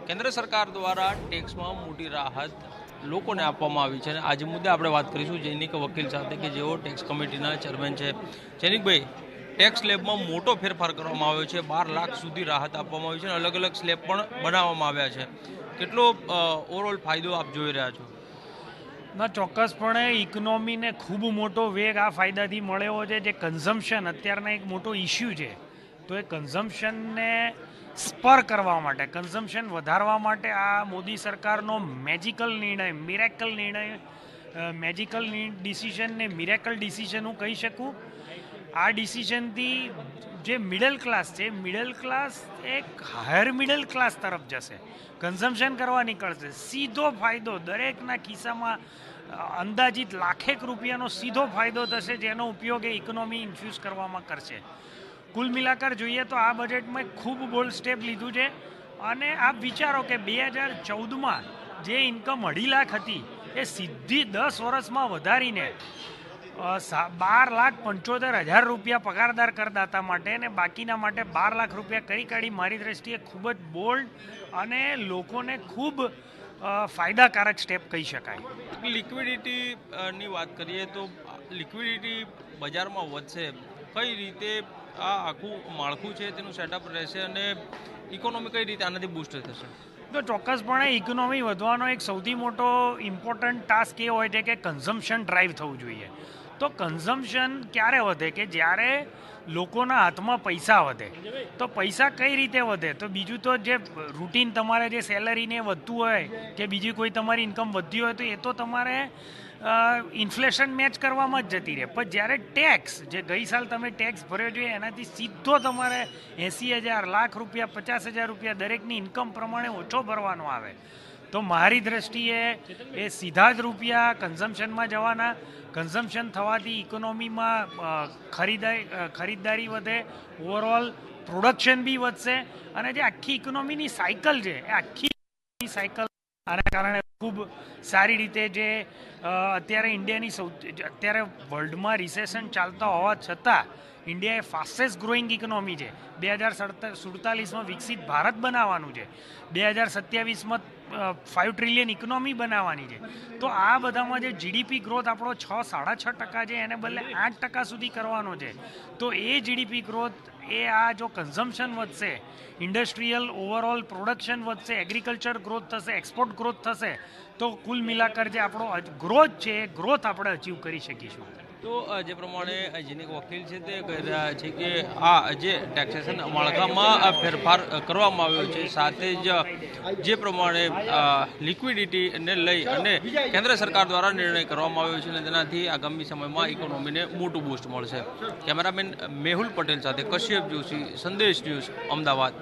કેન્દ્ર સરકાર દ્વારા ટેક્સમાં મોટી રાહત લોકોને આપવામાં આવી છે અને આજે મુદ્દે આપણે વાત કરીશું જૈનિક વકીલ સાથે કે જેઓ ટેક્સ કમિટીના ચેરમેન છે. જૈનિકભાઈ, ટેક્સ સ્લેબમાં મોટો ફેરફાર કરવામાં આવ્યો છે, 12 લાખ સુધી રાહત આપવામાં આવી છે અને અલગ અલગ સ્લેબ પણ બનાવવામાં આવ્યા છે. કેટલો ઓવરઓલ ફાયદો આપ જોઈ રહ્યા છો? ના, ચોક્કસપણે ઇકોનોમીને ખૂબ મોટો વેગ આ ફાયદાથી મળ્યો છે. જે કન્ઝમ્પશન અત્યારના એક મોટો ઇસ્યુ છે, તો એ કન્ઝમ્પશનને સ્પર કરવા માટે, કન્ઝમ્પશન વધારવા માટે આ મોદી સરકારનો મેજિકલ નિર્ણય, મિરેકલ નિર્ણય, મેજિકલ ડિસિઝન ને મિરેકલ ડિસિઝન હું કહી શકું. આ ડિસિઝનથી જે મિડલ ક્લાસ છે, મિડલ ક્લાસ એક હાયર મિડલ ક્લાસ તરફ જશે, કન્ઝમ્પશન કરવા નીકળશે. સીધો ફાયદો દરેકના ખિસ્સામાં અંદાજિત લાખેક રૂપિયાનો સીધો ફાયદો થશે, જેનો ઉપયોગ એ ઇકોનોમી ઇન્ફ્યુઝ કરવામાં કરશે. કુલ મિલાકર જોઈએ તો આ બજેટમાં ખૂબ બોલ્ડ સ્ટેપ લીધું છે. અને આપ વિચારો કે 2014માં જે ઇન્કમ 2.5 લાખ હતી એ સીધી 10 વર્ષમાં વધારીને 12,75,000 રૂપિયા પગારદાર કરદાતા માટે અને બાકીના માટે 12 લાખ રૂપિયા કરી કાઢી મારી દ્રષ્ટિએ ખૂબ જ બોલ્ડ અને લોકોને ખૂબ ફાયદાકારક સ્ટેપ કહી શકાય. લિક્વિડિટીની વાત કરીએ તો લિક્વિડિટી બજારમાં વધશે. કઈ રીતે આ આખું માળખું છે તેનું સેટઅપ રહેશે અને ઇકોનોમી કઈ રીતે આનાથી બૂસ્ટ થશે? તો ચોક્કસપણે ઇકોનોમી વધવાનો એક સૌથી મોટો ઇમ્પોર્ટન્ટ ટાસ્ક એ હોય છે કે કન્ઝમ્પશન ડ્રાઈવ થવું જોઈએ. તો કન્ઝમ્પશન ક્યારે વધે? કે જ્યારે લોકોના હાથમાં પૈસા વધે. તો પૈસા કઈ રીતે વધે? તો બીજું તો જે રૂટીન તમારે જે સેલરીને વધતું હોય કે બીજી કોઈ તમારી ઇન્કમ વધતી હોય તો એ તો તમારે ઇન્ફ્લેશન મેચ કરવામાં જ જતી રહે. પણ જ્યારે ટેક્સ, જે ગઈ સાલ તમે ટેક્સ ભર્યો છે એનાથી સીધો તમારે 80,000, લાખ રૂપિયા, 50,000 રૂપિયા દરેકની ઇન્કમ પ્રમાણે ઓછો ભરવાનો આવે, તો મારી દ્રષ્ટિએ એ સીધા જ રૂપિયા કન્ઝમ્પશનમાં જવાના. કન્ઝમ્પશન થવાથી ઇકોનોમીમાં ખરીદદારી વધે, ઓવરઓલ પ્રોડક્શન બી વધશે અને જે આખી ઇકોનોમીની સાયકલ છે એ આખી સાયકલ આના કારણે ખૂબ સારી રીતે જે અત્યારે ઇન્ડિયાની અત્યારે વર્લ્ડમાં રિસેશન ચાલતા હોવા છતાં ઇન્ડિયા એ ફાસ્ટેસ્ટ ગ્રોઈંગ ઇકોનોમી છે. 2047માં વિકસિત ભારત બનાવવાનું છે, 2027માં 5 ટ્રિલિયન ઇકોનોમી બનાવવાની છે. તો આ બધામાં જે જીડીપી ગ્રોથ આપણો 6-6.5% છે એને બદલે 8% સુધી કરવાનો છે. તો એ જીડીપી ગ્રોથ એ આ જો કન્ઝમ્પશન વધશે, ઇન્ડસ્ટ્રીયલ ઓવરઓલ પ્રોડક્શન વધશે, એગ્રીકલ્ચર ગ્રોથ થશે, એક્સપોર્ટ ગ્રોથ થશે, તો કુલ મિલાકર જે આપણો ગ્રોથ છે એ ગ્રોથ આપણે અચીવ કરી શકીશું. તો જે પ્રમાણે જૈનિક વકીલ છે તે કહી રહ્યા છે કે આ જે ટેક્સેશન માળખામાં ફેરફાર કરવામાં આવ્યો છે, સાથે જ જે પ્રમાણે લિક્વિડિટીને લઈ અને કેન્દ્ર સરકાર દ્વારા નિર્ણય કરવામાં આવ્યો છે અને તેનાથી આગામી સમયમાં ઇકોનોમીને મોટું બૂસ્ટ મળશે. કેમેરામેન મેહુલ પટેલ સાથે કશ્યપ જોશી, સંદેશ ન્યૂઝ, અમદાવાદ.